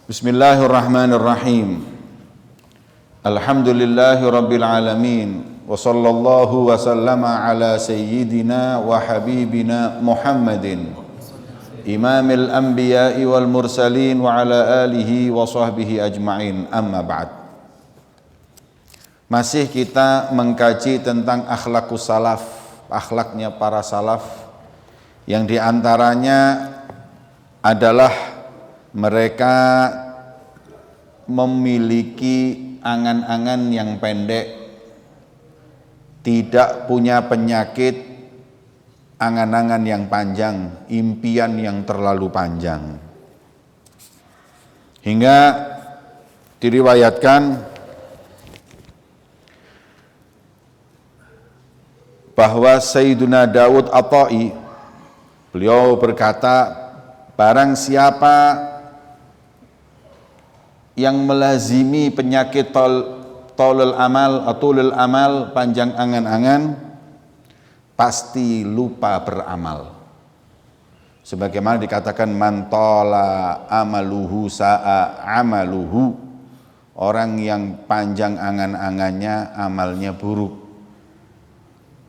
Bismillahirrahmanirrahim. Alhamdulillahi rabbil alamin. Wa sallallahu wa sallama ala sayyidina wa habibina Muhammadin imamil anbiya'i wal mursalin wa ala alihi wa sahbihi ajma'in. Amma ba'd. Masih kita mengkaji tentang akhlaqus salaf, akhlaknya para salaf, yang diantaranya adalah mereka memiliki angan-angan yang pendek, tidak punya penyakit angan-angan yang panjang, impian yang terlalu panjang. Hingga diriwayatkan bahwa Sayyiduna Daud At-Ta'i, beliau berkata, barang siapa yang melazimi penyakit tolul amal, panjang angan-angan, pasti lupa beramal. Sebagaimana dikatakan man tola amaluhu sa'a amaluhu, orang yang panjang angan-angannya amalnya buruk.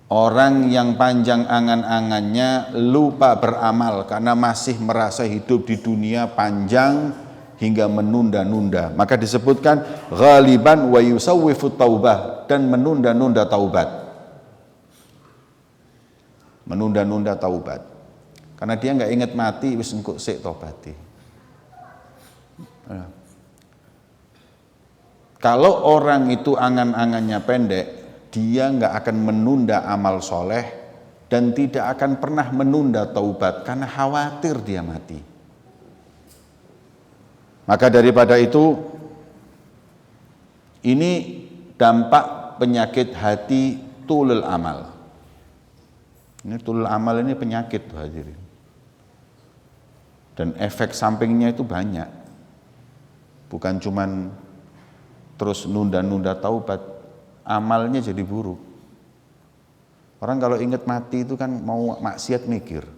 Orang yang panjang angan-angannya lupa beramal karena masih merasa hidup di dunia panjang hingga menunda-nunda. Maka disebutkan ghaliban wa yusawwifu taubah, dan menunda-nunda taubat. Menunda-nunda taubat. Karena dia enggak ingat mati, wis engko sik taubati. Kalau orang itu angan-angannya pendek, dia enggak akan menunda amal soleh dan tidak akan pernah menunda taubat karena khawatir dia mati. Maka daripada itu, ini dampak penyakit hati tulul amal. Ini tulul amal ini penyakit, hadirin. Dan efek sampingnya itu banyak. Bukan cuman terus nunda-nunda taubat, amalnya jadi buruk. Orang kalau ingat mati itu kan mau maksiat mikir.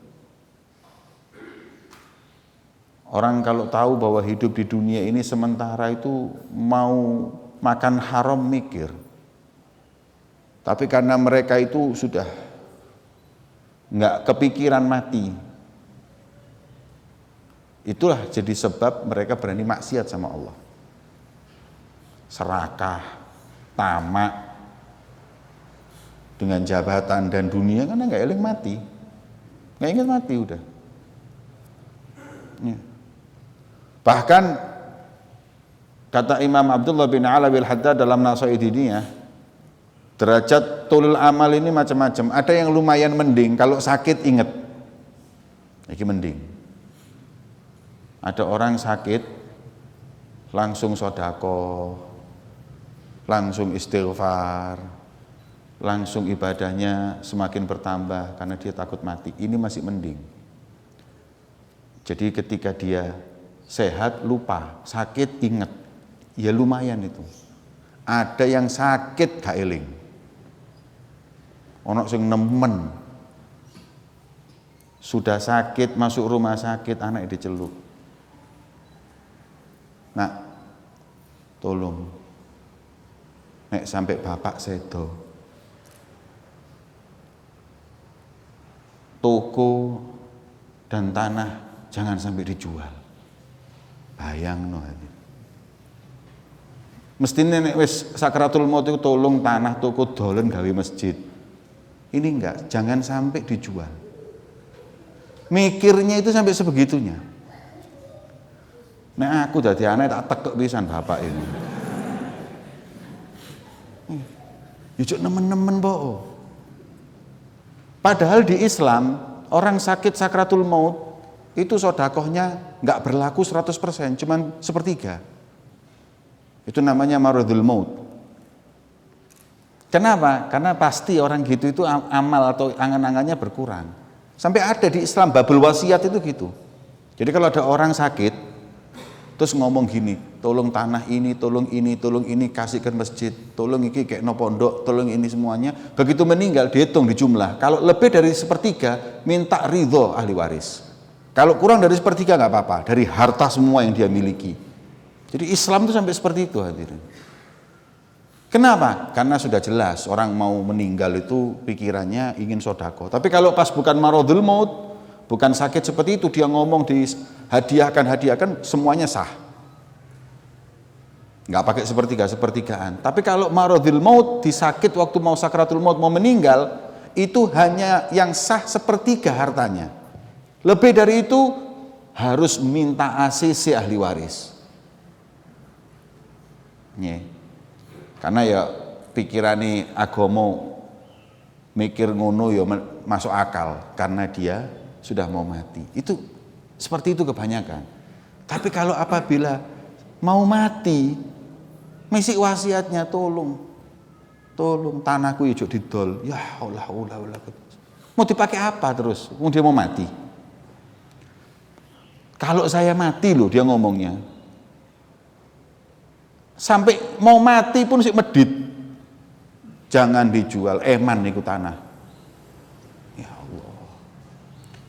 Orang kalau tahu bahwa hidup di dunia ini sementara itu mau makan haram mikir. Tapi karena mereka itu sudah nggak kepikiran mati, itulah jadi sebab mereka berani maksiat sama Allah. Serakah, tamak dengan jabatan dan dunia, karena nggak eling mati, nggak ingat mati udah. Ya. Bahkan kata Imam Abdullah bin Alawi al-Haddad dalam Nasaidiniyah, derajat tulul amal ini macam-macam. Ada yang lumayan mending, kalau sakit inget, ini mending. Ada orang sakit langsung sodako, langsung istighfar, langsung ibadahnya semakin bertambah karena dia takut mati. Ini masih mending. Jadi ketika dia sehat lupa, sakit ingat, ya lumayan itu. Ada yang sakit gak eling, ono sing nemen, sudah sakit masuk rumah sakit anak diceluk. Nak, tolong, nek sampai bapak sedo, toko dan tanah jangan sampai dijual. Bayang no. Mestinya nek wis sakratul maut itu tolong tanah toko dolen gawe masjid. Ini enggak, jangan sampai dijual. Mikirnya itu sampai sebegitunya. Nek aku dadi anak tak tekek pisan bapak ini. Yujuk nemen-nemen po. Padahal di Islam orang sakit sakratul maut itu sodakohnya nggak berlaku 100%, cuman sepertiga. Itu namanya maradul maut. Kenapa? Karena pasti orang gitu itu amal atau angan-angannya berkurang. Sampai ada di Islam babul wasiat itu gitu. Jadi kalau ada orang sakit, terus ngomong gini, tolong tanah ini, tolong ini kasihkan masjid, tolong ini kayak no pondok, tolong ini semuanya. Begitu meninggal dihitung di jumlah. Kalau lebih dari sepertiga, minta ridho ahli waris. Kalau kurang dari sepertiga nggak apa-apa, dari harta semua yang dia miliki. Jadi Islam itu sampai seperti itu hadirin. Kenapa? Karena sudah jelas orang mau meninggal itu pikirannya ingin sodako. Tapi kalau pas bukan maradul maut, bukan sakit seperti itu, dia ngomong dihadiahkan, semuanya sah. Nggak pakai sepertigaan. Tapi kalau maradul maut, disakit waktu mau sakratul maut, mau meninggal, itu hanya yang sah sepertiga hartanya. Lebih dari itu harus minta ACC ahli waris. Karena ya pikirane agama mikir ngono ya masuk akal karena dia sudah mau mati. Itu seperti itu kebanyakan. Tapi kalau apabila mau mati, mesti wasiatnya tolong tanahku ijo didol. Ya Allah. Mau dipakai apa terus? Dia mau mati. Kalau saya mati loh dia ngomongnya. Sampai mau mati pun si medit. Jangan dijual, eman niku tanah. Ya Allah.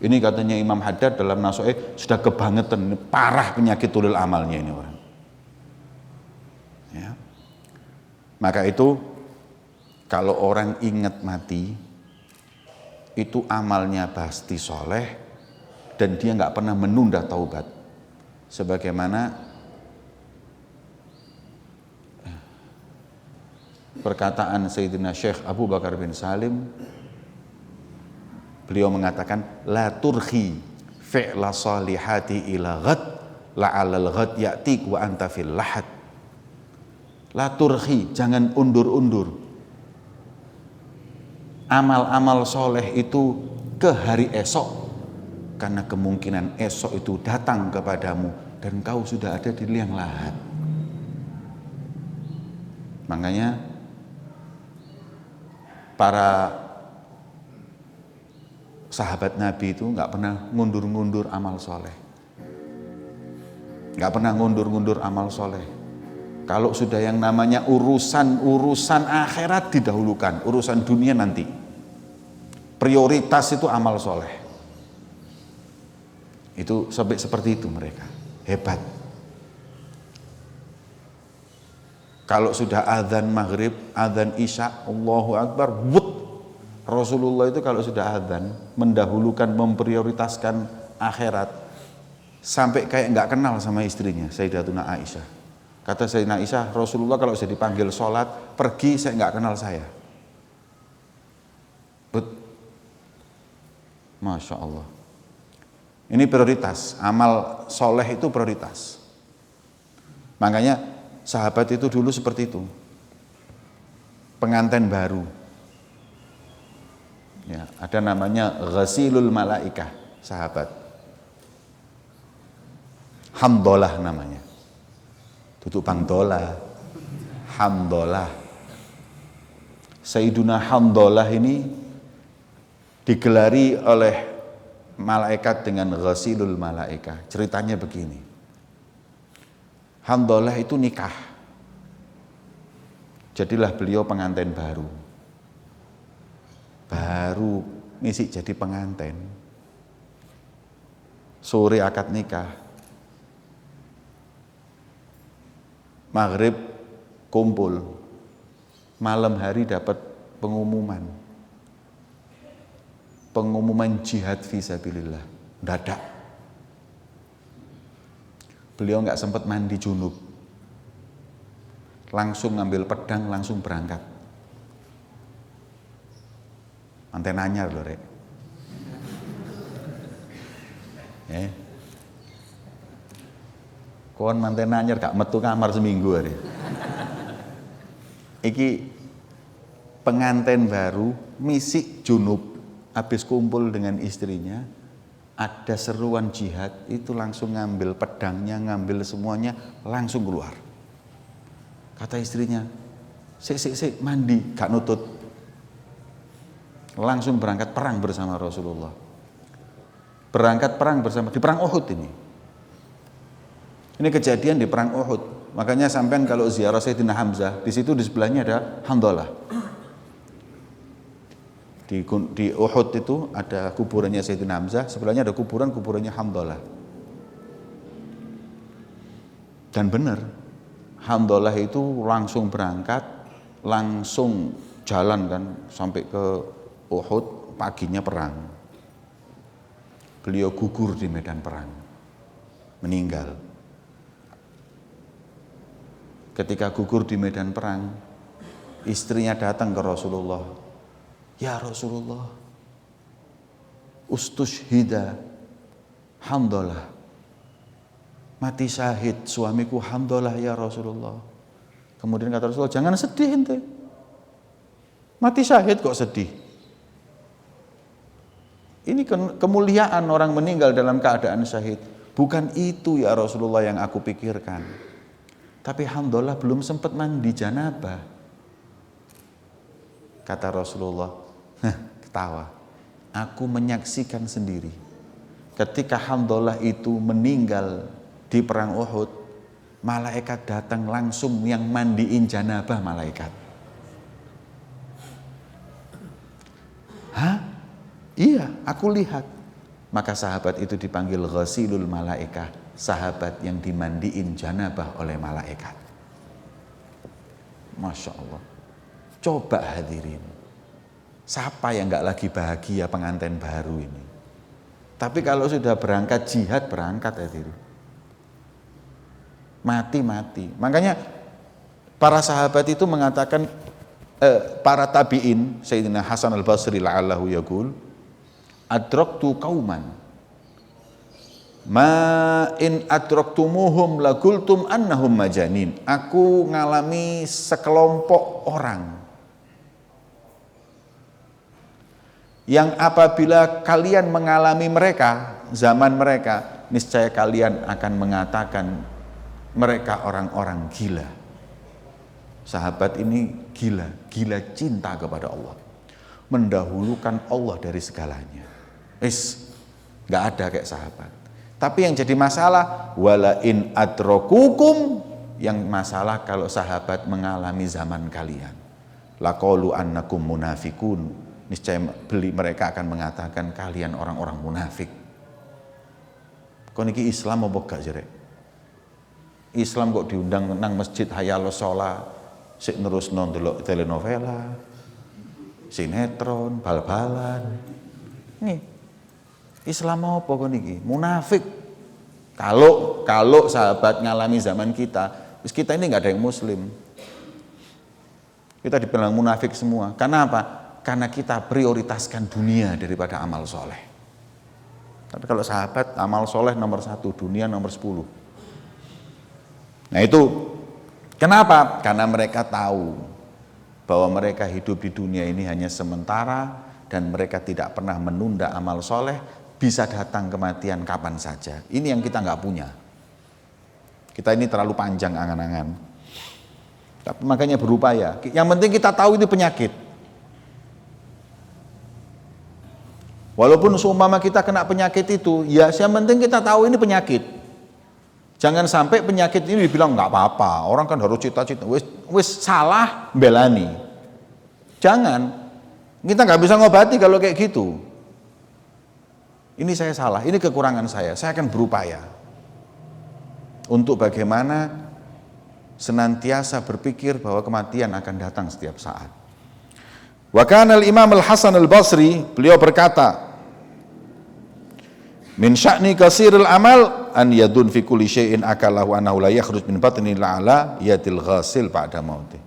Ini katanya Imam Haddad dalam Nasoe sudah kebangetan, parah penyakit tulil amalnya ini orang. Ya. Maka itu kalau orang ingat mati, itu amalnya pasti soleh dan dia nggak pernah menunda taubat. Sebagaimana perkataan Sayyidina Syekh Abu Bakar bin Salim, beliau mengatakan la turhi fi'la salihati ila ghad la'alal ghad ya'tik wa anta fil lahad. La turhi, jangan undur-undur amal-amal soleh itu ke hari esok, karena kemungkinan esok itu datang kepadamu dan kau sudah ada di liang lahat. Makanya para sahabat Nabi itu nggak pernah ngundur-ngundur amal soleh, nggak pernah ngundur-ngundur amal soleh. Kalau sudah yang namanya urusan akhirat didahulukan, urusan dunia nanti. Prioritas itu amal soleh. Itu sampai seperti itu mereka, hebat. Kalau sudah adzan maghrib, adzan isya, Allahu Akbar, Rasulullah itu kalau sudah adzan mendahulukan, memprioritaskan akhirat, sampai kayak nggak kenal sama istrinya Sayyidatuna Aisyah. Kata Sayyidatuna Aisyah, Rasulullah kalau sudah dipanggil sholat pergi, saya nggak kenal saya. Masya Allah. Ini prioritas, amal soleh itu prioritas. Makanya sahabat itu dulu seperti itu. Pengantin baru. Ya, ada namanya Ghasilul Malaikah, sahabat. Hamdolah namanya. Tutup Bangdola. Hamdolah. Sayyiduna Hamdolah ini digelari oleh malaikat dengan Ghasilul Malaikah. Ceritanya begini. Hamdolah itu nikah. Jadilah beliau pengantin baru. Baru ngisi jadi pengantin. Sore akad nikah. Maghrib kumpul. Malam hari dapat pengumuman. Pengumuman jihad fisabilillah. Dadak. Beliau nggak sempat mandi junub. Langsung ngambil pedang, langsung berangkat. Manten anyar loh, Rek. Kon manten anyar gak metu kamar seminggu hari. Iki pengantin baru misi junub, habis kumpul dengan istrinya, ada seruan jihad, itu langsung ngambil pedangnya, ngambil semuanya, langsung keluar. Kata istrinya, sik mandi, gak nutut. Langsung berangkat perang bersama Rasulullah. Berangkat perang bersama, di perang Uhud ini. Ini kejadian di perang Uhud. Makanya sampean kalau ziarah Sayyidina Hamzah, di situ di sebelahnya ada Hamdalah. Di Uhud itu ada kuburannya Sayyidina Hamzah, sebelahnya ada kuburannya Hamdalah. Dan benar, Handalah itu langsung berangkat, langsung jalan kan sampai ke Uhud, paginya perang. Beliau gugur di medan perang, meninggal. Ketika gugur di medan perang, istrinya datang ke Rasulullah. Ya Rasulullah, ustushhida Handalah. Mati syahid suamiku Handalah ya Rasulullah. Kemudian kata Rasulullah, jangan sedih ente. Mati syahid kok sedih? Ini kemuliaan orang meninggal dalam keadaan syahid. Bukan itu ya Rasulullah yang aku pikirkan. Tapi Handalah belum sempat mandi janabah. Kata Rasulullah, ketawa. Aku menyaksikan sendiri. Ketika Handalah itu meninggal di perang Uhud, malaikat datang langsung yang mandiin janabah malaikat. Hah? Iya, aku lihat. Maka sahabat itu dipanggil ghasilul malaikah, sahabat yang dimandiin janabah oleh malaikat. Masya Allah. Coba hadirin, siapa yang gak lagi bahagia pengantin baru ini? Tapi kalau sudah berangkat jihad, berangkat hadirin. Mati-mati. Makanya para sahabat itu mengatakan, para tabi'in, Sayyidina Hasan al-Basri la'allahu yaqul, adraktu qauman ma in adraktumuhum laqultum annahum majanin. Aku ngalami sekelompok orang yang apabila kalian mengalami mereka, zaman mereka, niscaya kalian akan mengatakan mereka orang-orang gila. Sahabat ini gila cinta kepada Allah, mendahulukan Allah dari segalanya. Gak ada kayak sahabat. Tapi yang jadi masalah, wala in adrakukum, yang masalah kalau sahabat mengalami zaman kalian, laqalu annakum munafikun, niscaya mereka akan mengatakan kalian orang-orang munafik. Kok niki Islam apa gak jere? Islam kok diundang nang masjid hayal sholat, sik nerusno ndelok telenovela, sinetron, bal-balan. Nih, Islam apa kok niki? Munafik. Kalau sahabat ngalami zaman kita ini nggak ada yang muslim. Kita dibilang munafik semua. Karena apa? Karena kita prioritaskan dunia daripada amal soleh. Tapi kalau sahabat, amal soleh nomor 1, dunia nomor 10. Nah itu kenapa? Karena mereka tahu bahwa mereka hidup di dunia ini hanya sementara dan mereka tidak pernah menunda amal soleh. Bisa datang kematian kapan saja. Ini yang kita nggak punya. Kita ini terlalu panjang angan-angan. Tapi makanya berupaya. Yang penting kita tahu itu penyakit. Walaupun seumpama kita kena penyakit itu, ya yang penting kita tahu ini penyakit. Jangan sampai penyakit ini dibilang nggak apa-apa. Orang kan harus cita-cita. Wis salah belani. Jangan. Kita nggak bisa ngobati kalau kayak gitu. Ini saya salah, ini kekurangan saya akan berupaya untuk bagaimana senantiasa berpikir bahwa kematian akan datang setiap saat. Wa kana al-Imam al-Hasan al-Basri, beliau berkata, min sya'ni kasiril amal an yadun fi kulli syai'in akalahu annahu la yakhruj min batni la'ala yatil ghasil ba'da mautih.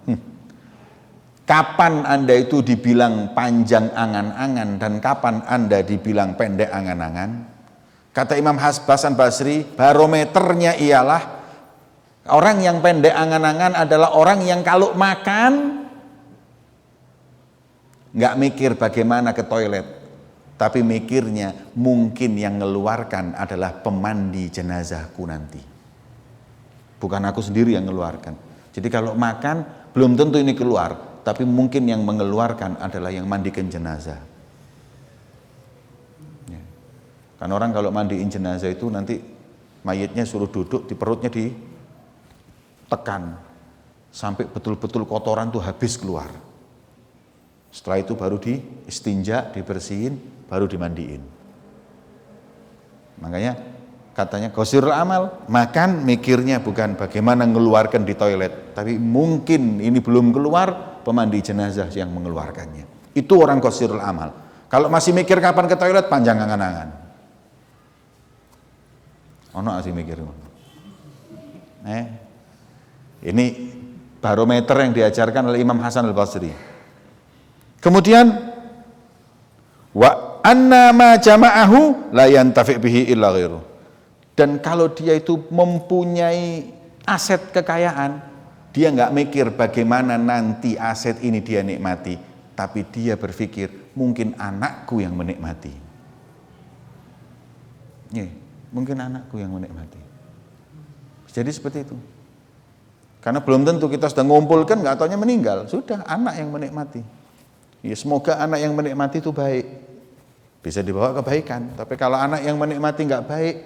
Kapan Anda itu dibilang panjang angan-angan dan kapan Anda dibilang pendek angan-angan? Kata Imam Hasan Basri, barometernya ialah orang yang pendek angan-angan adalah orang yang kalau makan nggak mikir bagaimana ke toilet, tapi mikirnya mungkin yang mengeluarkan adalah pemandi jenazahku nanti. Bukan aku sendiri yang mengeluarkan. Jadi kalau makan belum tentu ini keluar. Tapi mungkin yang mengeluarkan adalah yang mandikan jenazah. Ya. Kan orang kalau mandiin jenazah itu nanti mayitnya suruh duduk, di perutnya ditekan sampai betul-betul kotoran tuh habis keluar. Setelah itu baru diistinja, dibersihin, baru dimandiin. Makanya katanya qasirul amal, makan mikirnya bukan bagaimana mengeluarkan di toilet, tapi mungkin ini belum keluar, pemandi jenazah yang mengeluarkannya. Itu orang qasirul amal. Kalau masih mikir kapan ke toilet, panjang angan-angan. Ono asih mikir. Ini barometer yang diajarkan oleh Imam Hasan al-Basri. Kemudian wa anna ma jama'ahu la yantafi' bihi illa ghairu. Dan kalau dia itu mempunyai aset kekayaan, dia nggak mikir bagaimana nanti aset ini dia nikmati, tapi dia berpikir mungkin anakku yang menikmati. Mungkin anakku yang menikmati. Jadi seperti itu. Karena belum tentu kita sudah ngumpulkan, nggak taunya meninggal, sudah anak yang menikmati. Ya semoga anak yang menikmati itu baik, bisa dibawa kebaikan. Tapi kalau anak yang menikmati nggak baik,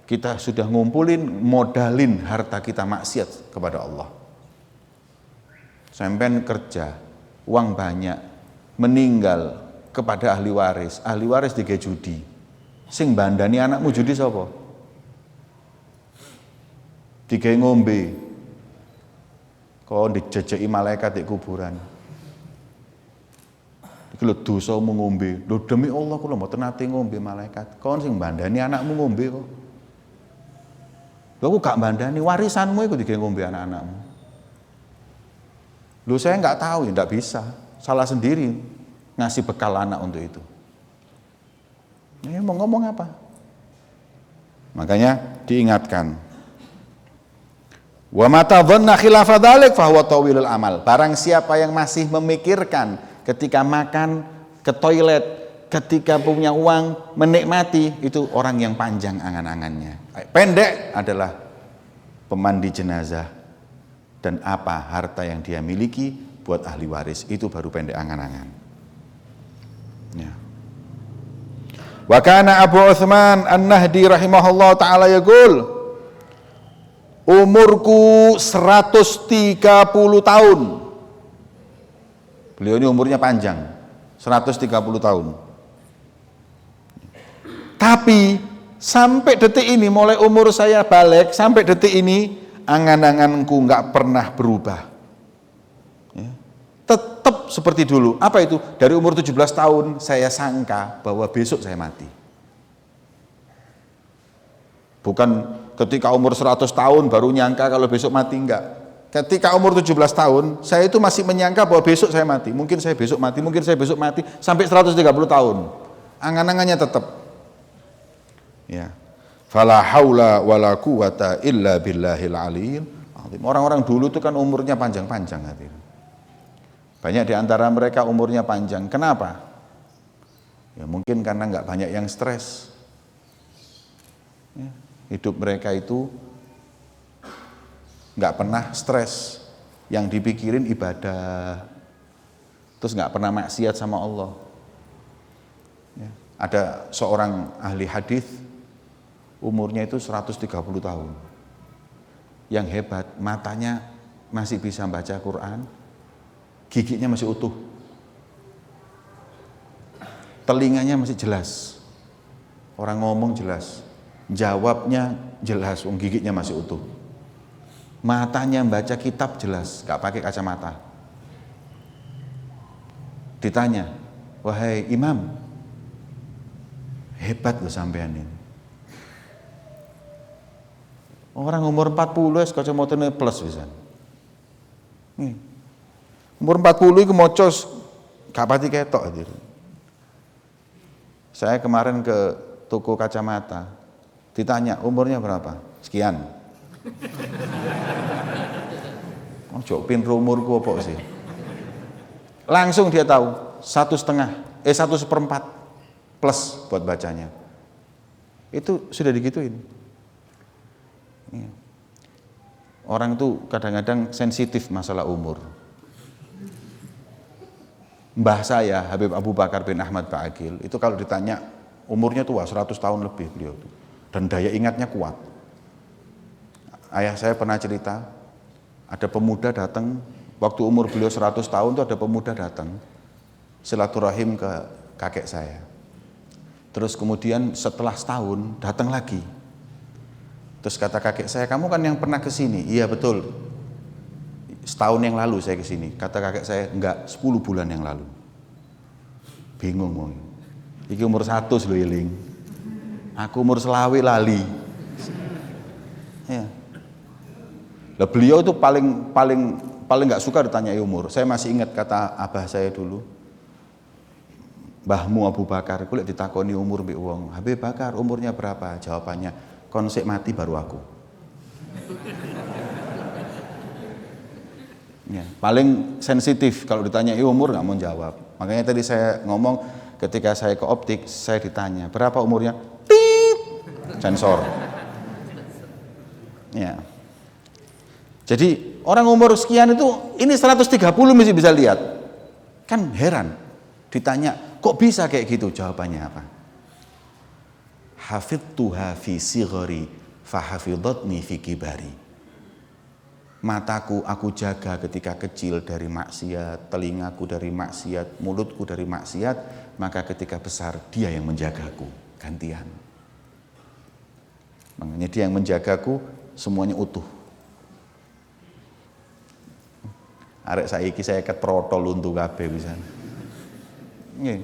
kita sudah ngumpulin, modalin harta kita maksiat kepada Allah. Sampai kerja, uang banyak, meninggal kepada ahli waris digawe judi. Sing bandani anakmu judi sapa? Digawe ngombe. Kau dijejeki malaikat di kuburan. Iki lho dosamu ngombe. Lho demi Allah kula mboten nate ngombe malaikat. Kon sing bandani anakmu ngombe kok. Lho aku gak bandani warisanmu iku digawe ngombe anak-anakmu. Lho saya enggak tahu ya enggak bisa. Salah sendiri ngasih bekal anak untuk itu. Ini mau ngomong apa? Makanya diingatkan. Wa mata dhanna khilafa dzalik fa huwa tawilul amal. Barang siapa yang masih memikirkan ketika makan ke toilet, ketika punya uang menikmati, itu orang yang panjang angan-angannya. Pendek adalah pemandi jenazah dan apa harta yang dia miliki buat ahli waris, itu baru pendek angan-angan. Ya. Wa kana Abu Utsman An-Nahdi rahimahullah taala yaqul, umurku 130 tahun. Beliau ini umurnya panjang, 130 tahun. Tapi sampai detik ini, mulai umur saya balik sampai detik ini, angan-anganku nggak pernah berubah. Ya. Tetap seperti dulu. Apa itu? Dari umur 17 tahun saya sangka bahwa besok saya mati. Bukan ketika umur 100 tahun baru nyangka kalau besok mati, enggak. Ketika umur 17 tahun, saya itu masih menyangka bahwa besok saya mati. Mungkin saya besok mati, mungkin saya besok mati, sampai 130 tahun. Angan-angannya tetap. Ya. Fala haula wala quwata illa billahil aliyil azim. Orang-orang dulu itu kan umurnya panjang-panjang hati. Banyak di antara mereka umurnya panjang. Kenapa? Ya mungkin karena enggak banyak yang stres. Ya. Hidup mereka itu nggak pernah stres, yang dipikirin ibadah, terus nggak pernah maksiat sama Allah. Ya. Ada seorang ahli hadis, umurnya itu 130 tahun, yang hebat, matanya masih bisa baca Quran, giginya masih utuh, telinganya masih jelas, orang ngomong jelas, jawabnya jelas, giginya masih utuh. Matanya baca kitab jelas, gak pakai kacamata. Ditanya, wahai imam, hebat loh sampean ini. Orang umur 40 wis kacamatane plus pisan. Umur 40 iku maca gak pati ketok. Saya kemarin ke toko kacamata. Ditanya umurnya berapa? Sekian. Ojo pinro umurku apa sih? Langsung dia tahu 1,5, 1/4 plus buat bacanya. Itu sudah digituin. Orang tuh kadang-kadang sensitif masalah umur. Mbah saya Habib Abu Bakar bin Ahmad Ba'akil itu kalau ditanya umurnya tua 100 tahun lebih beliau tuh. Dan daya ingatnya kuat. Ayah saya pernah cerita, ada pemuda datang, waktu umur beliau 100 tahun itu ada pemuda datang, silaturahim ke kakek saya. Terus kemudian setelah setahun datang lagi. Terus kata kakek saya, kamu kan yang pernah ke sini. Iya betul. Setahun yang lalu saya ke sini. Kata kakek saya, enggak, 10 bulan yang lalu. Bingung wong. Iki umur 100 lho Iling. Aku umur selawe lali. Ya. Lah beliau itu paling nggak suka ditanyai umur. Saya masih ingat kata abah saya dulu. Mbahmu Abu Bakar, kulit ditakoni umur mbek wong. Habib Bakar umurnya berapa? Jawabannya, kon sik mati baru aku. Ya, paling sensitif kalau ditanyai umur nggak mau jawab. Makanya tadi saya ngomong ketika saya ke optik, saya ditanya berapa umurnya? Tit, sensor. Ya. Jadi orang umur sekian itu ini 130 mesti bisa lihat. Kan heran. Ditanya, kok bisa kayak gitu? Jawabannya apa? Hafidtuha fi sighari fa hafidhatni fi kibari. Mataku aku jaga ketika kecil dari maksiat, telingaku dari maksiat, mulutku dari maksiat, maka ketika besar dia yang menjagaku, gantian. Makanya dia yang menjagaku, semuanya utuh. Arek saiki saya ketrotol untuk kabeh pisan. Nggih.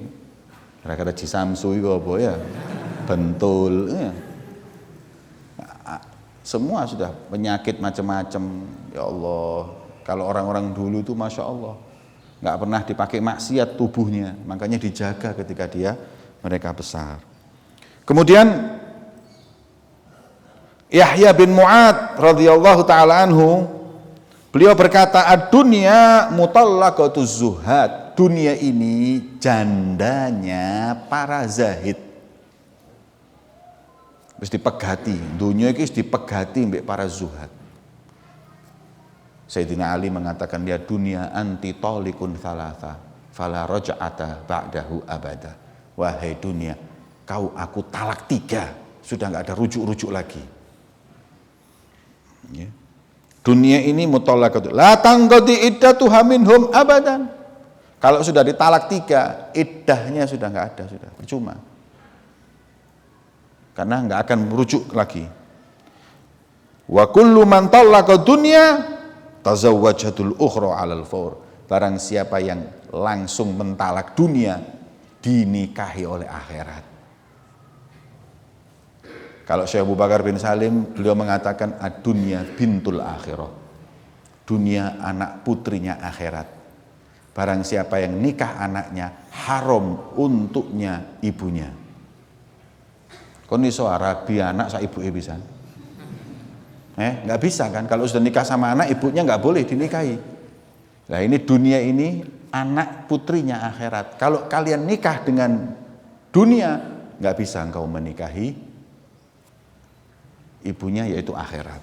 Gara-gara di Samsu iku apa ya? Bentul ya. Semua sudah penyakit macam-macam. Ya Allah, kalau orang-orang dulu itu Masya Allah nggak pernah dipakai maksiat tubuhnya, makanya dijaga ketika mereka besar. Kemudian Yahya bin Mu'ad radhiyallahu taala anhu, beliau berkata, ad-dunya mutallaqatuz zuhad. Dunia ini jandanya para zahid. Wis dipegati, dunia iki wis dipegati mbek para zuhad. Sayyidina Ali mengatakan, dia dunia anti talikun thalatha fala raj'ata ba'dahu abada. Wahai dunia, kau aku talak 3, sudah enggak ada rujuk-rujuk lagi. Ya. Dunia ini mutallaqatun la tanqadi iddatuha minhum abadan. Kalau sudah ditalak 3, iddahnya sudah enggak ada, sudah percuma. Karena enggak akan merujuk lagi. Wa kullu man talaqa dunya tazawwajatul ukhra 'alal fawr. Barang siapa yang langsung mentalak dunia, dinikahi oleh akhirat. Kalau Syekh Abu Bakar bin Salim, beliau mengatakan ad-dunya bintul akhirah. Dunia anak putrinya akhirat. Barang siapa yang nikah anaknya, haram untuknya ibunya. Kon iso Arabi anak sak ibuke pisan. Nggak bisa kan? Kalau sudah nikah sama anak, ibunya nggak boleh dinikahi. Nah ini dunia ini anak putrinya akhirat. Kalau kalian nikah dengan dunia, nggak bisa engkau menikahi ibunya, yaitu akhirat.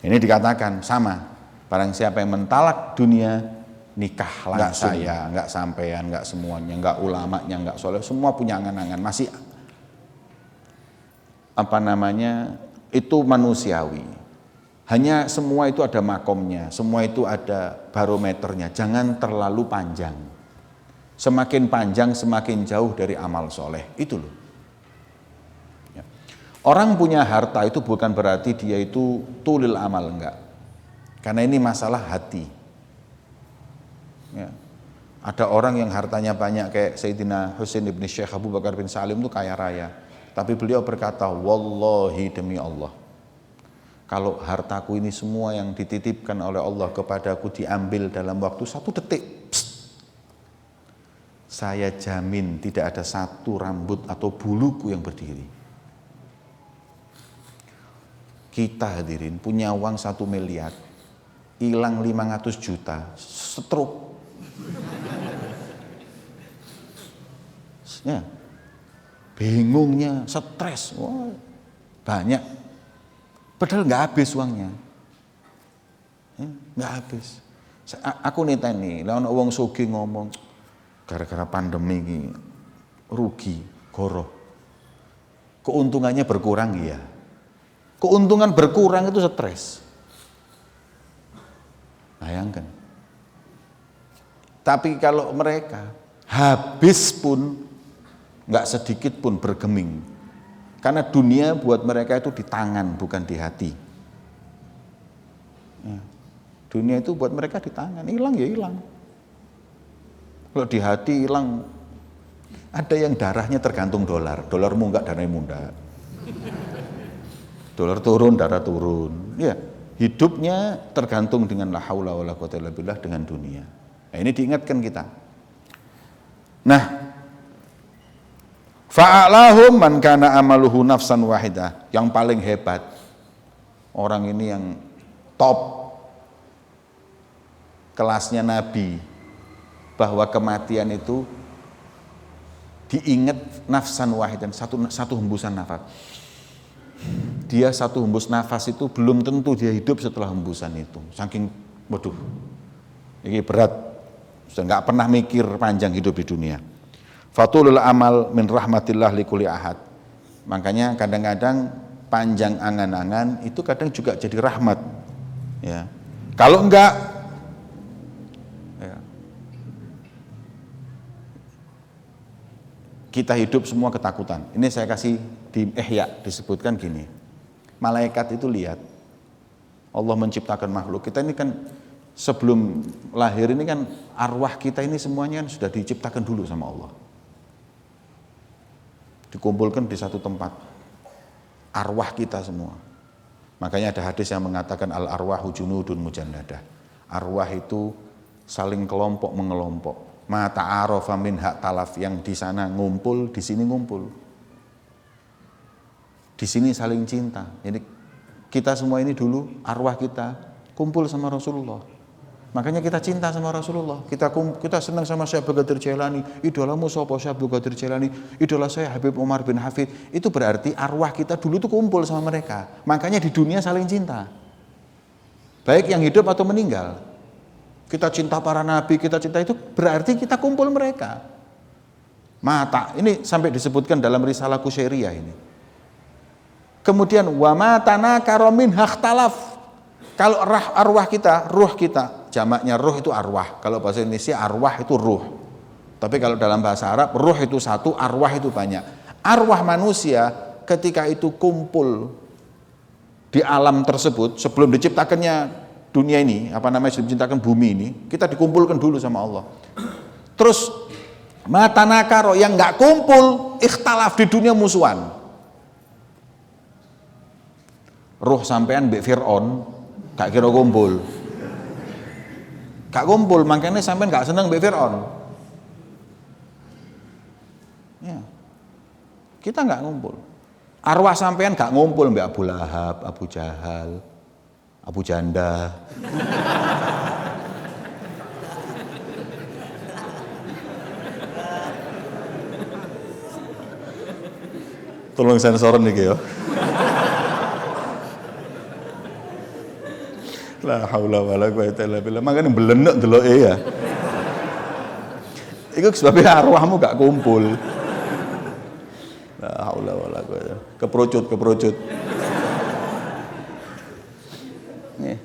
Ini dikatakan sama. Barang siapa yang mentalak dunia, nikah langsung. Nggak saya, nggak sampean, nggak semuanya, nggak ulamanya, nggak soleh, semua punya angan-angan. Masih itu manusiawi. Hanya semua itu ada makomnya, semua itu ada barometernya. Jangan terlalu panjang. Semakin panjang semakin jauh dari amal soleh. Itu loh. Ya. Orang punya harta itu bukan berarti dia itu tulil amal, enggak. Karena ini masalah hati. Ya. Ada orang yang hartanya banyak kayak Sayyidina Husain ibn Syekh Abu Bakar bin Salim itu kaya raya. Tapi beliau berkata, wallahi demi Allah, kalau hartaku ini semua yang dititipkan oleh Allah kepadaku diambil dalam waktu 1 detik, saya jamin tidak ada satu rambut atau buluku yang berdiri. Kita hadirin punya uang 1 miliar, hilang 500 juta, stroke. Ya. Bingungnya, stres, banyak. Padahal nggak habis uangnya, nggak habis. Aku niteni, lawan wong sugih ngomong, gara-gara pandemi ini rugi, goroh. Keuntungannya berkurang ya. Keuntungan berkurang itu stres. Bayangkan. Tapi kalau mereka habis pun nggak sedikit pun bergeming. Karena dunia buat mereka itu di tangan, bukan di hati. Ya. Dunia itu buat mereka di tangan, hilang ya hilang. Kalau di hati hilang, ada yang darahnya tergantung dolar. Dolar munggah, darahnya munggah. Dolar turun, darah turun. Ya, hidupnya tergantung dengan la haula wala quwwata illa billah, dengan dunia. Nah, ini diingatkan kita. Nah, fa'alahum man kana amaluhu nafsan wahidah. Yang paling hebat, orang ini yang top kelasnya Nabi, bahwa kematian itu diingat nafsan wahidan, satu hembusan nafas. Dia satu hembus nafas itu belum tentu dia hidup setelah hembusan itu. Saking, waduh, ini berat, sudah nggak pernah mikir panjang hidup di dunia. Fatulul amal min rahmatillah likulli ahad. Makanya kadang-kadang panjang angan-angan itu kadang juga jadi rahmat. Ya, kalau enggak, ya, kita hidup semua ketakutan. Ini saya kasih di Ihya, disebutkan gini. Malaikat itu lihat, Allah menciptakan makhluk. Kita ini kan sebelum lahir ini kan arwah kita ini semuanya kan sudah diciptakan dulu sama Allah. Dikumpulkan di satu tempat. Arwah kita semua. Makanya ada hadis yang mengatakan al arwahu junudun mujannadah. Arwah itu saling kelompok mengelompok. Ma ta'arafa min hak talaf, yang di sana ngumpul, di sini ngumpul. Di sini saling cinta. Jadi kita semua ini dulu arwah kita kumpul sama Rasulullah. Makanya kita cinta sama Rasulullah. Kita senang sama Syekh Abdul Qadir Jailani. Idolamu sapa? Syekh Abdul Qadir Jailani. Idola saya Habib Umar bin Hafid. Itu berarti arwah kita dulu tuh kumpul sama mereka. Makanya di dunia saling cinta. Baik yang hidup atau meninggal. Kita cinta para nabi, kita cinta itu berarti kita kumpul mereka. Mata, ini sampai disebutkan dalam risalah Kusyairiyah ini. Kemudian wa ma tanakara min hakhtalaf. Kalau arwah kita, ruh kita, jamaknya ruh itu arwah. Kalau bahasa Indonesia arwah itu ruh. Tapi kalau dalam bahasa Arab ruh itu satu, arwah itu banyak. Arwah manusia ketika itu kumpul di alam tersebut sebelum diciptakannya dunia ini, sebelum diciptakan bumi ini, kita dikumpulkan dulu sama Allah. Terus mata nakaro yang nggak kumpul, ikhtalaf di dunia musuhan. Ruh sampean mbek Fir'aun gak kira kumpul. Gak kumpul, makanya sampean gak seneng mbek Fir'aun. Ya. Kita gak ngumpul. Arwah sampean gak ngumpul mbek Abu Lahab, Abu Jahal, Abu Janda. Tolong sensoran nih ya. La haula wala quwwata illa billah. Makane belenek deloke ya. Iku sebabnya arwahmu gak kumpul. La haula wala quwwata. Keperucut. Nih,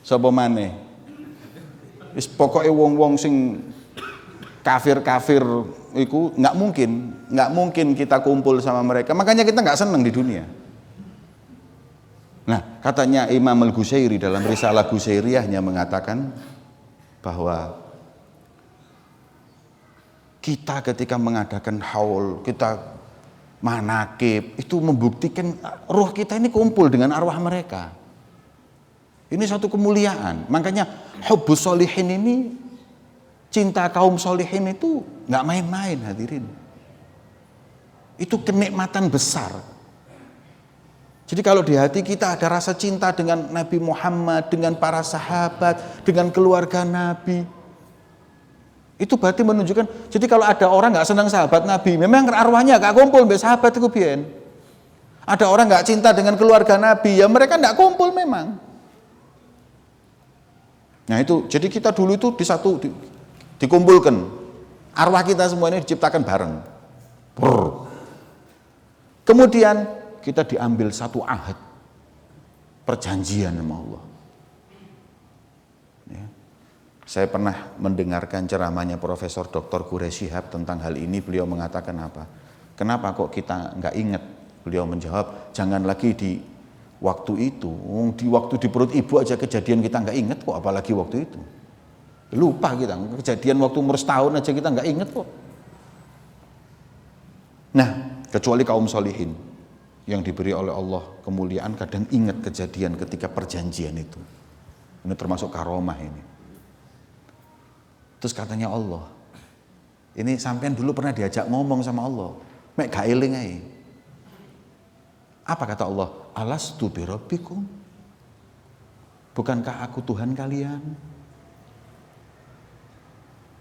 sapa maneh? Wis pokoke wong-wong sing kafir-kafir iku nggak mungkin kita kumpul sama mereka. Makanya kita nggak seneng di dunia. Nah, katanya Imam Al-Qushairi dalam risalah Qushairiyahnya mengatakan bahwa kita ketika mengadakan haul, kita manakib, itu membuktikan ruh kita ini kumpul dengan arwah mereka. Ini suatu kemuliaan. Makanya hubbus sholihin ini, cinta kaum sholihin itu nggak main-main, hadirin. Itu kenikmatan besar. Jadi kalau di hati kita ada rasa cinta dengan Nabi Muhammad, dengan para sahabat, dengan keluarga Nabi, itu berarti menunjukkan, jadi kalau ada orang nggak senang sahabat Nabi, memang arwahnya nggak kumpul sampai sahabat itu biyen. Ada orang nggak cinta dengan keluarga Nabi, ya mereka nggak kumpul memang. Nah itu, jadi kita dulu itu dikumpulkan, arwah kita semua ini diciptakan bareng. Kemudian kita diambil satu ahad, perjanjian sama Allah. Ya. Saya pernah mendengarkan ceramahnya Profesor Dr. Quraish Shihab tentang hal ini. Beliau mengatakan apa? Kenapa kok kita nggak ingat Beliau menjawab, jangan lagi di waktu itu, di waktu di perut ibu aja kejadian kita nggak inget kok, apalagi waktu itu. Lupa kita, kejadian waktu umur setahun aja kita nggak inget kok. Nah, kecuali kaum solihin yang diberi oleh Allah kemuliaan kadang ingat kejadian ketika perjanjian itu. Ini termasuk karomah ini. Terus katanya Allah, ini sampean dulu pernah diajak ngomong sama Allah, mek gak eling ae. Apa kata Allah? Alastu birabbikum? Bukankah aku Tuhan kalian?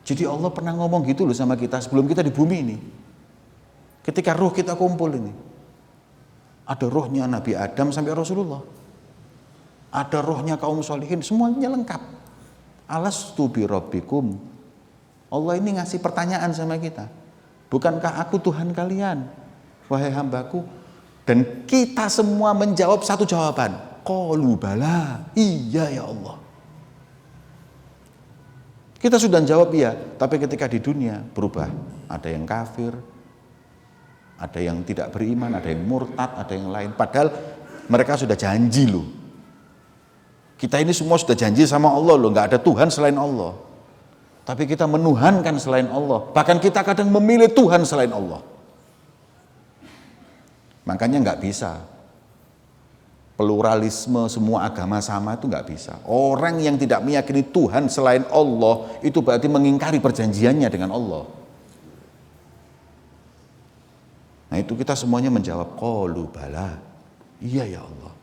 Jadi Allah pernah ngomong gitu loh sama kita sebelum kita di bumi ini. Ketika ruh kita kumpul ini. Ada ruhnya Nabi Adam sampai Rasulullah. Ada ruhnya kaum sholihin, semuanya lengkap. Alastu birabbikum? Allah ini ngasih pertanyaan sama kita. Bukankah aku Tuhan kalian? Wahai hambaku. Dan kita semua menjawab satu jawaban. Qalu bala, iya ya Allah. Kita sudah jawab iya, tapi ketika di dunia berubah. Ada yang kafir, ada yang tidak beriman, ada yang murtad, ada yang lain. Padahal mereka sudah janji loh. Kita ini semua sudah janji sama Allah loh, nggak ada Tuhan selain Allah. Tapi kita menuhankan selain Allah. Bahkan kita kadang memilih Tuhan selain Allah. Makanya nggak bisa. Pluralisme semua agama sama itu nggak bisa. Orang yang tidak meyakini Tuhan selain Allah itu berarti mengingkari perjanjiannya dengan Allah. Nah itu kita semuanya menjawab qalu bala. Iya ya Allah.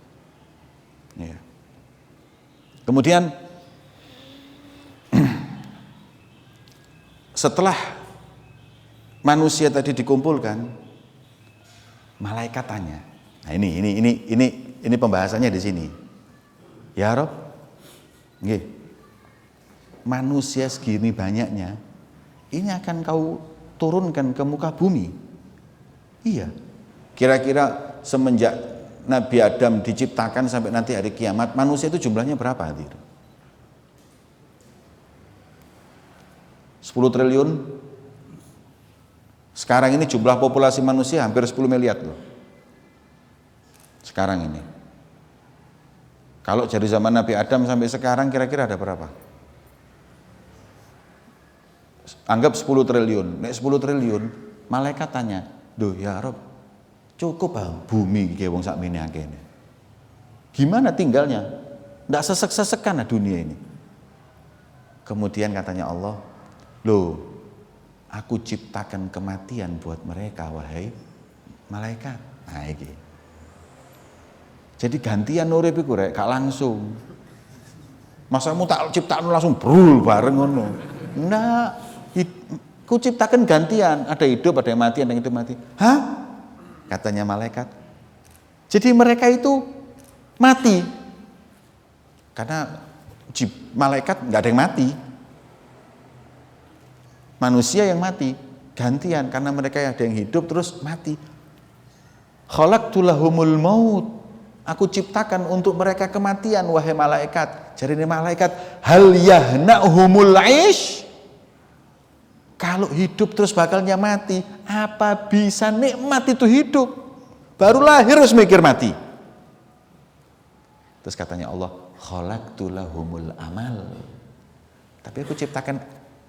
Ya. Kemudian setelah manusia tadi dikumpulkan, malaikat tanya. Nah ini pembahasannya di sini. Ya Rob, nggih. Manusia segini banyaknya, ini akan kau turunkan ke muka bumi. Iya. Kira-kira semenjak Nabi Adam diciptakan sampai nanti hari kiamat, manusia itu jumlahnya berapa? 10 triliun. Sekarang ini jumlah populasi manusia hampir 10 miliar loh. Sekarang ini. Kalau dari zaman Nabi Adam sampai sekarang kira-kira ada berapa? Anggap 10 triliun. Nek 10 triliun, malaikat tanya, "Duh ya Rob, cukup bumi iki wong sakmene akeh. Gimana tinggalnya? Ndak sesek-sesekan dunia ini." Kemudian katanya Allah, "Loh, aku ciptakan kematian buat mereka, wahai malaikat." Nah iki. Jadi gantian urip iku rek, gak langsung. Masamu tak ciptakan langsung brul bareng ngono. Nah, ku ciptakan gantian, ada hidup, ada yang mati, ada yang hidup mati. Hah? Katanya malaikat. Jadi mereka itu mati. Karena malaikat nggak ada yang mati. Manusia yang mati, gantian karena mereka ada yang hidup terus mati. Khalaqtu lahumul maut. Aku ciptakan untuk mereka kematian, wahai malaikat. Jadi ini malaikat, hal yahna'humul 'aish. Kalau hidup terus bakalnya mati, apa bisa nikmat itu hidup? Baru lahir harus mikir mati. Terus katanya Allah, khalaqtu lahumul amal. Tapi aku ciptakan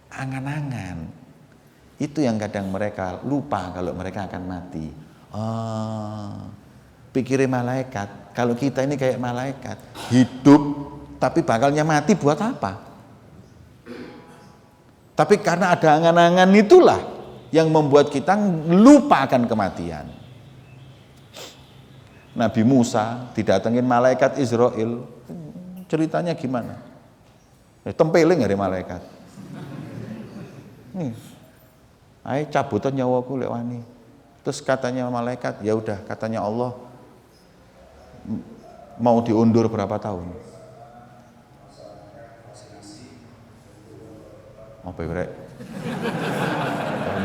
angan-angan. Itu yang kadang mereka lupa kalau mereka akan mati. Pikirin malaikat, kalau kita ini kayak malaikat, hidup tapi bakalnya mati buat apa? Tapi karena ada angan-angan itulah yang membuat kita lupa akan kematian. Nabi Musa didatengin malaikat Israel, ceritanya gimana? Tempeling dari malaikat. Nih, ayo cabutan nyawaku lek wani. Terus katanya malaikat, ya udah, katanya Allah mau diundur berapa tahun? Apa ya?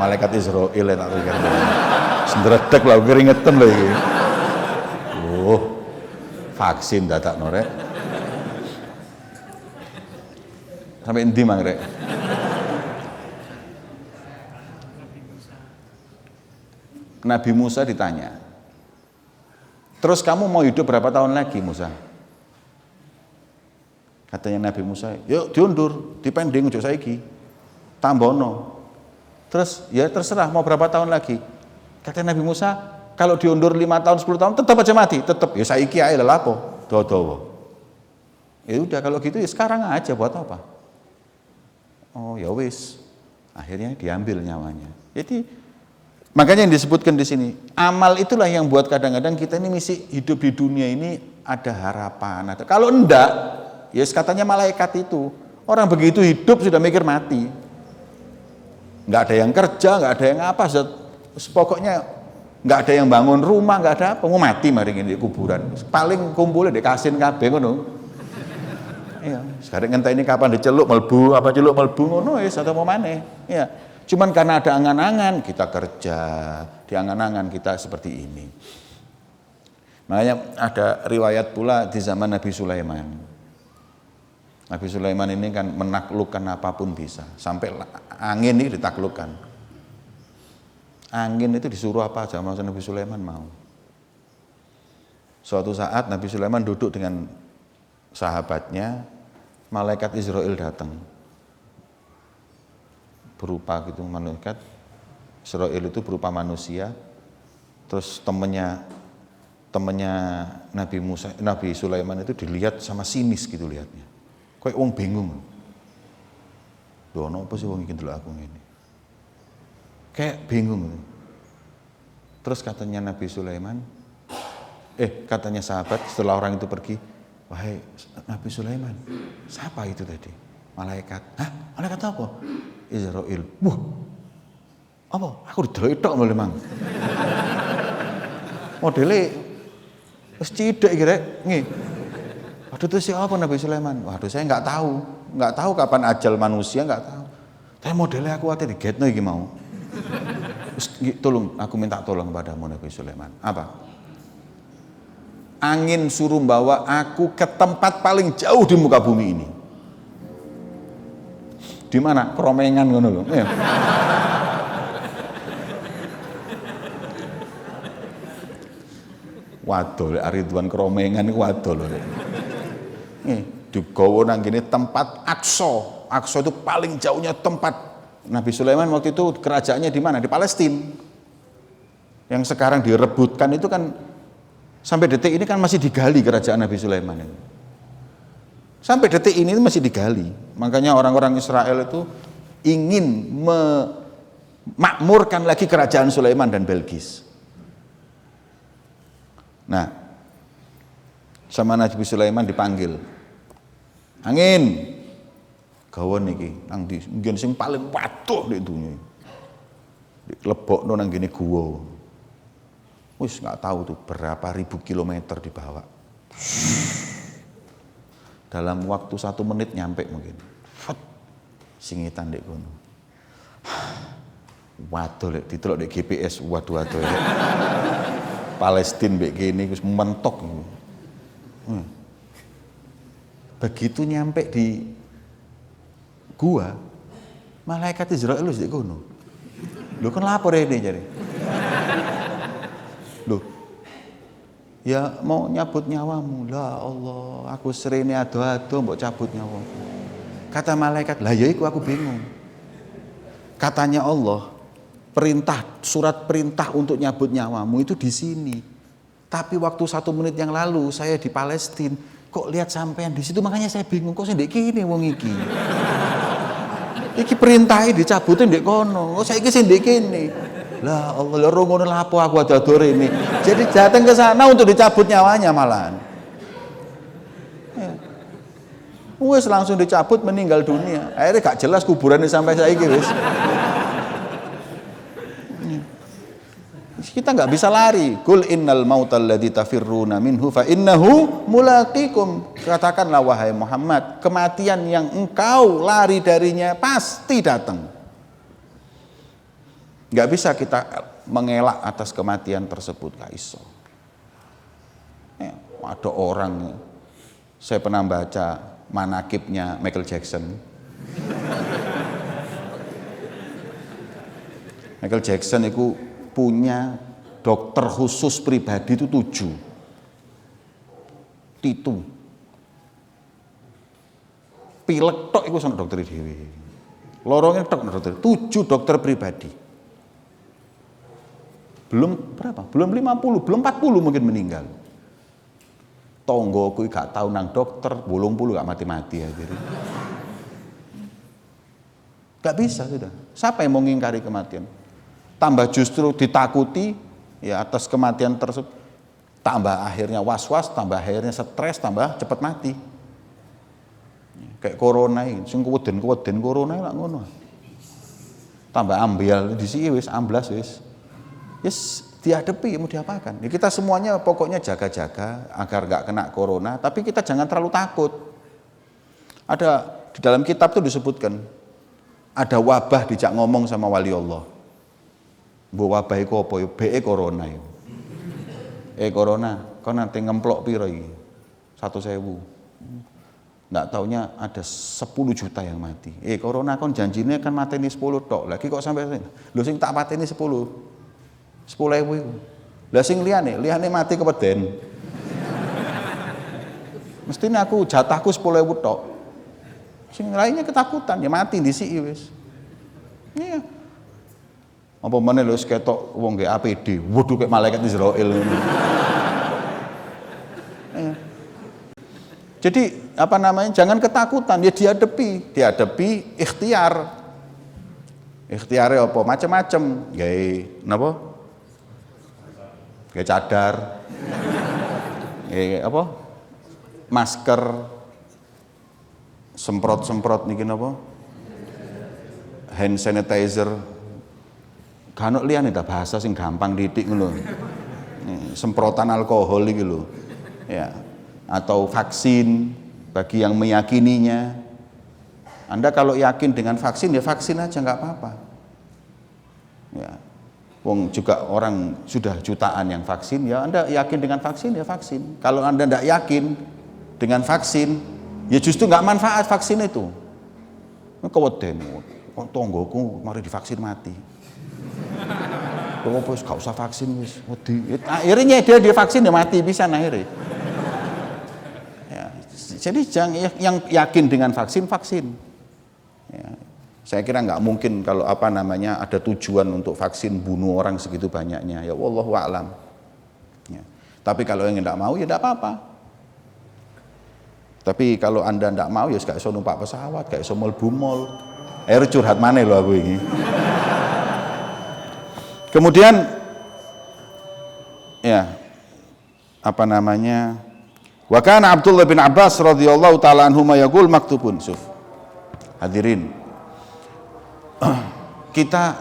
Malaikat Israel tak pikir. Sendredeg lah keringetan lho iki. Vaksin dadak norek. Sampai endi mang rek? Nabi Musa ditanya, Terus kamu mau hidup berapa tahun lagi Musa? Katanya Nabi Musa, yuk diundur, dipending ojo saiki. Tambono. Terus ya terserah mau berapa tahun lagi. Kata Nabi Musa, kalau diundur 5 tahun 10 tahun tetap aja mati, tetap. Ya saiki ae lha apa? Dawa-dawa. Ya udah kalau gitu ya sekarang aja buat apa? Oh ya wis. Akhirnya diambil nyawanya. Jadi makanya yang disebutkan di sini, amal itulah yang buat kadang-kadang kita ini misi hidup di dunia ini ada harapan. Kalau enggak, ya katanya malaikat itu. Orang begitu hidup sudah mikir mati. Nggak ada yang kerja, nggak ada yang apa, pokoknya nggak ada yang bangun rumah, nggak ada apa, mau mati mari di kuburan. Paling kumpulnya di kasin kabeh ngono. Iya, sekarang ngenteni ini kapan diceluk melbu, apa celuk melbu ngono wis atau mau maneh. Iya. Cuman karena ada angan-angan kita kerja, di angan-angan kita seperti ini. Makanya ada riwayat pula di zaman Nabi Sulaiman. Nabi Sulaiman ini kan menaklukkan apapun bisa, sampai angin ini ditaklukkan. Angin itu disuruh apa aja sama Nabi Sulaiman mau. Suatu saat Nabi Sulaiman duduk dengan sahabatnya, malaikat Israel datang. Berupa gitu malaikat Israel itu berupa manusia. Terus temennya Nabi Sulaiman itu dilihat sama sinis gitu lihatnya. Kayak wong bingung. Lho apa sih wong iki ndelok aku ngene. Kayak bingung. Terus katanya Nabi Sulaiman, katanya sahabat setelah orang itu pergi, wahai Nabi Sulaiman, siapa itu tadi? Malaikat. Hah? Malaikat apa? Israel. Wah. Apa? Aku didelok tok memang. Modele wis cidek iki rek. Nggih. Waduh itu siapa Nabi Sulaiman? Waduh saya nggak tahu kapan ajal manusia, nggak tahu. Tapi modelnya aku ate digetno iki mau. Tolong, aku minta tolong padamu Nabi Sulaiman. Apa? Angin suruh bawa aku ke tempat paling jauh di muka bumi ini. Di mana? Kromengan ngono lho. Waduh, Ridwan Kromengan iku waduh lho. Digawa nang gini tempat Aqsa. Aqsa itu paling jauhnya tempat. Nabi Sulaiman waktu itu kerajaannya di mana? Di Palestina. Yang sekarang direbutkan itu kan sampai detik ini kan masih digali kerajaan Nabi Sulaiman itu. Sampai detik ini masih digali. Makanya orang-orang Israel itu ingin memakmurkan lagi kerajaan Sulaiman dan Belgis. Nah, sama Nabi Sulaiman dipanggil. Angin. Gawon iki nang ndi nggen sing paling waduh nek dunya. Dilebokno nang gene guwa. Wis enggak tahu tuh berapa ribu kilometer dibawa. Dalam waktu 1 menit nyampe mungkin. Singitan dek kono. Waduh lek ditelok di GPS, waduh lek. Palestina mbek kene wis mentok. Begitu nyampe di gua, malaikat Israel wis di kono. Lho kan lapor ini jare. Loh, ya mau nyabut nyawamu. Lah Allah, aku serene ado-ado mbok cabut nyawamu. Kata malaikat, lah ya iku aku bingung. Katanya Allah, surat perintah untuk nyabut nyawamu itu di sini. Tapi waktu 1 menit yang lalu saya di Palestina, kok lihat sampean di situ, makanya saya bingung kok sendek kene wong iki. Iki perintahnya dicabutin ndek kono. Kok saiki sendek kene. Lah Allah, lho ngono lha apa aku ado-ado rene. Jadi datang ke sana untuk dicabut nyawanya malahan. Wes langsung dicabut meninggal dunia. Akhirnya gak jelas kuburannya sampai saiki wis. Kita nggak bisa lari. Qul innal mautal ladzi tafirruna minhu fa innahu mulaqikum. Katakanlah wahai Muhammad, kematian yang engkau lari darinya pasti datang. Nggak bisa kita mengelak atas kematian tersebut, gak iso. Ada orang, saya pernah baca manakibnya Michael Jackson. Michael Jackson itu punya dokter khusus pribadi itu 7. pitu. Pilek tok iku sono dokter dhewe. Lorongnya tok dokter, 7 dokter pribadi. Belum berapa? Belum 50, belum 40 mungkin meninggal. Tonggoku gak tahu nang dokter, 80 gak mati-mati akhirnya. Gak bisa sudah. Siapa yang mau ngingkari kematian? Tambah justru ditakuti ya atas kematian tersebut. Tambah akhirnya was-was, tambah akhirnya stres, tambah cepat mati. Kayak corona ini, sing kuweden corona lak ngono. Tambah ambial di sini wis amblas wis. Yes, dihadapi mau diapakan. Ya kita semuanya pokoknya jaga-jaga agar nggak kena corona, tapi kita jangan terlalu takut. Ada di dalam kitab itu disebutkan ada wabah dijak ngomong sama wali Allah. Bu wabah iku apa ya? Be corona ya. Corona, kau nanti ngemplok piro iki? 1.000. Nggak taunya ada 10 juta yang mati. Corona kan janjinya kan mateni 10 tok. Lagi kok sampai sini? Lho sing tak pateni 10. 10.000 iku. Lah sing liyane mati kepeden. Mestinya aku jatahku 10.000 tok. Sing lainnya ketakutan ya mati disiki wis. Iya. Apa meneh lho ketok wong nggih APD. Waduh kayak malaikat Israil ngono. Iya. Jadi apa namanya, jangan ketakutan, ya dihadapi ikhtiar. Ikhtiarnya apa? Macam-macam. Gawe napa? Gawe cadar. Gawe apa? Masker. Semprot-semprot niki napa? Hand sanitizer. Kan liyane ta bahasa sing gampang titik ngono. Semprotan alkohol iki lho. Ya. Atau vaksin bagi yang meyakininya. Anda kalau yakin dengan vaksin ya vaksin aja nggak apa-apa. Ya, wong juga orang sudah jutaan yang vaksin ya Anda yakin dengan vaksin ya vaksin. Kalau Anda tidak yakin dengan vaksin ya justru nggak manfaat vaksin itu. Keweden, tonggoku mari divaksin mati. Kok wis gak usah vaksin wis wedi. Akhirnya dia vaksin ya mati bisa akhirnya. Jadi yang yakin dengan vaksin. Ya, saya kira nggak mungkin kalau apa namanya ada tujuan untuk vaksin bunuh orang segitu banyaknya. Ya wallahu a'lam. Ya. Tapi kalau yang nggak mau ya nggak apa-apa. Tapi kalau Anda nggak mau ya nggak iso numpak pesawat, nggak iso mlebu mall. Curhat maneh lho aku ini. Kemudian ya apa namanya? Wa kana Abdullah bin Abbas radhiyallahu taala anhuma yaqul maktubun suf. Hadirin. Kita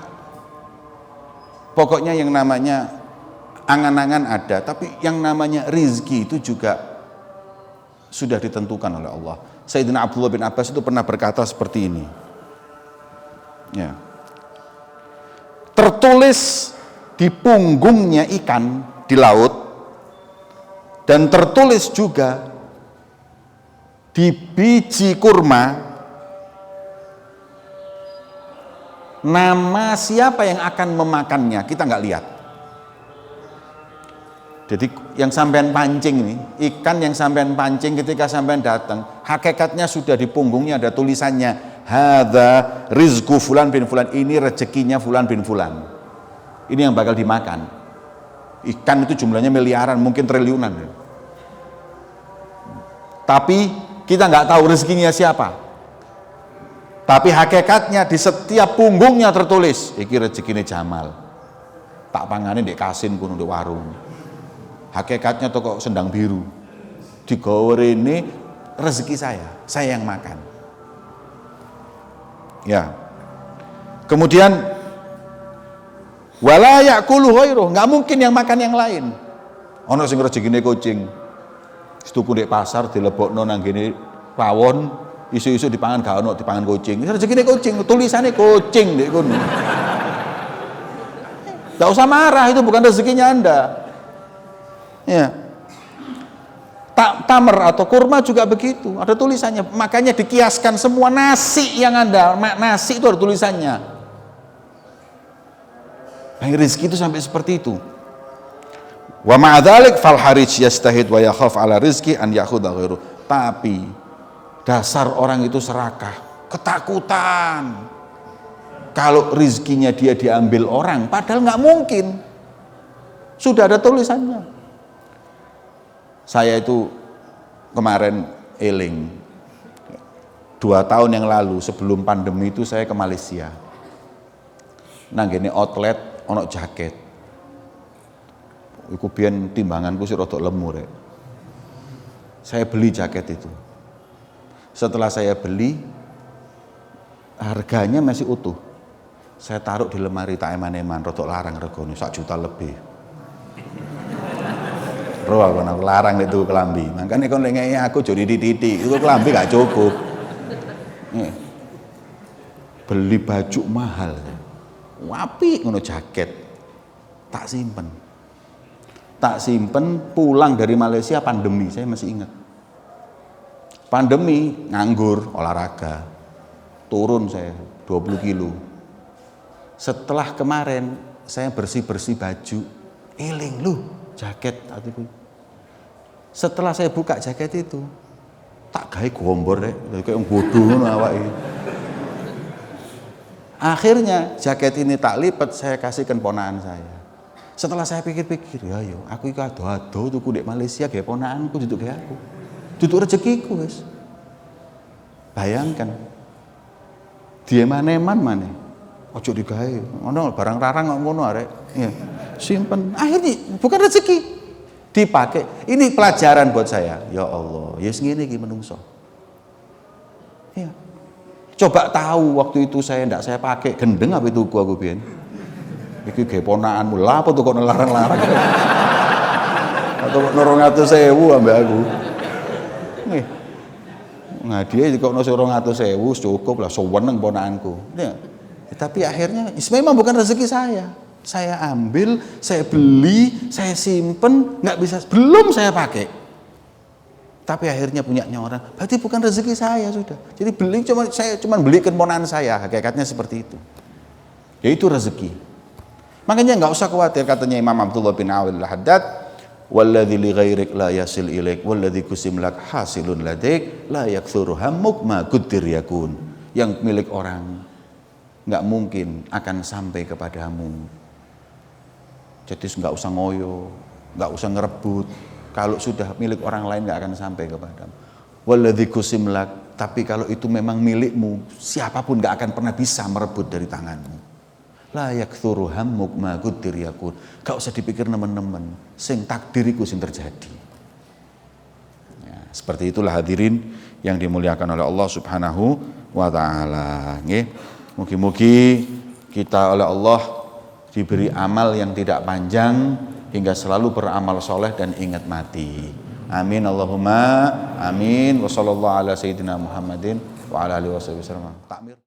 pokoknya yang namanya angan-angan ada, tapi yang namanya rizki itu juga sudah ditentukan oleh Allah. Sayyidina Abdullah bin Abbas itu pernah berkata seperti ini. Ya. Tertulis di punggungnya ikan di laut dan tertulis juga di biji kurma nama siapa yang akan memakannya, kita nggak lihat. Jadi yang sampean pancing ini, ikan yang sampean pancing ketika sampean datang, hakikatnya sudah di punggungnya ada tulisannya, hadza rizqu fulan bin fulan, ini rezekinya fulan bin fulan. Ini yang bakal dimakan. Ikan itu jumlahnya miliaran, mungkin triliunan. Tapi kita nggak tahu rezekinya siapa. Tapi hakikatnya di setiap punggungnya tertulis, iki rezekine Jamal. Tak pangane ndek kasin kuno ndek warung. Hakikatnya toko sendang biru. Digawe rene rezeki saya yang makan. Ya. Kemudian wala ya'kulu ghairuh, enggak mungkin yang makan yang lain. Ono sing rezekine kucing. Setuku ndek pasar dilebokno nang ngene pawon, isu-isu dipangan gak ono, dipangan kucing. Rezekine kucing, tulisannya kucing ndek kono. Enggak usah marah, itu bukan rezekinya Anda. Ya. Tamer atau kurma juga begitu, ada tulisannya. Makanya dikiaskan semua nasi yang Anda, nasi itu ada tulisannya. Rezeki itu sampai seperti itu. Wa ma'adzalik fal harij yastahid wa yakhaf ala rizki an yakhudha ghairu. Tapi dasar orang itu serakah, ketakutan kalau rizkinya dia diambil orang, padahal nggak mungkin. Sudah ada tulisannya. Saya itu kemarin eling 2 tahun yang lalu sebelum pandemi itu saya ke Malaysia. Nang gini outlet ono jaket. Iku biyen timbanganku sih rodok lemu rek. Saya beli jaket itu. Setelah saya beli, harganya masih utuh. Saya taruh di lemari tak eman-eman, rodok larang regone 1 juta lebih. Roh aku larang itu kelambi. Makanya kon lengei aku jadi titik, itu kelambi gak cukup. Nih. Beli baju mahal. Wapi ngono jaket. Tak simpen pulang dari Malaysia pandemi, saya masih ingat. Pandemi nganggur olahraga. Turun saya 20 kilo. Setelah kemarin saya bersih-bersih baju, eling lu jaket hatiku. Setelah saya buka jaket itu, tak gawe gombor deh, kayak bodoh ngono awake. Akhirnya jaket ini tak lipat, saya kasihkan ponakan saya. Setelah saya pikir-pikir, ya yo, aku iki ado-ado tuku di Malaysia gawe ponakanku duduk gawe aku. Duduk rezekiku wis. Bayangkan. Dia maneman maneh. Ojo digawe. Ngono barang larang kok ngono arek. Iya. Simpen. Akhirnya bukan rezeki. Dipakai. Ini pelajaran buat saya. Ya Allah, ya ngene iki menungso. Iya. Coba tahu waktu itu saya pakai gendeng apa itu aku biyen. Iki gawe ponakanmu lha apa tuh kok larang-larang. Atau 200.000 ambek aku. Nih. Nah dia kok ono 200.000 cukup lah seweneng ponakanku. Ya. Tapi akhirnya memang bukan rezeki saya. Saya ambil, saya beli, saya simpen, nggak bisa, belum saya pakai. Tapi akhirnya punyanya orang. Berarti bukan rezeki saya sudah. Jadi saya cuma belikan ponakan saya. Hakikatnya seperti itu. Yaitu rezeki. Makanya nggak usah khawatir, katanya Imam Abdullah bin Awil al-Haddad, walladzi li ghairik la yasil ilaik walladzi kusim lak hasilun ladaik la yaktsuru hammuk ma quddir yakun. Yang milik orang nggak mungkin akan sampai kepadamu. Jadi nggak usah ngoyo, nggak usah ngerebut. Kalau sudah milik orang lain nggak akan sampai kepadamu. Walladzi kusim lak, tapi kalau itu memang milikmu, siapapun nggak akan pernah bisa merebut dari tanganmu. La yaktsuru hammuk ma quddir yakun. Gak usah dipikir nemen-nemen, sing takdiriku sing terjadi. Ya, seperti itulah hadirin yang dimuliakan oleh Allah Subhanahu wa taala. Nggih. Mugi-mugi kita oleh Allah diberi amal yang tidak panjang hingga selalu beramal soleh dan ingat mati. Amin Allahumma amin. Wa sallallahu ala sayyidina Muhammadin wa ala alihi wasallam. Takmir.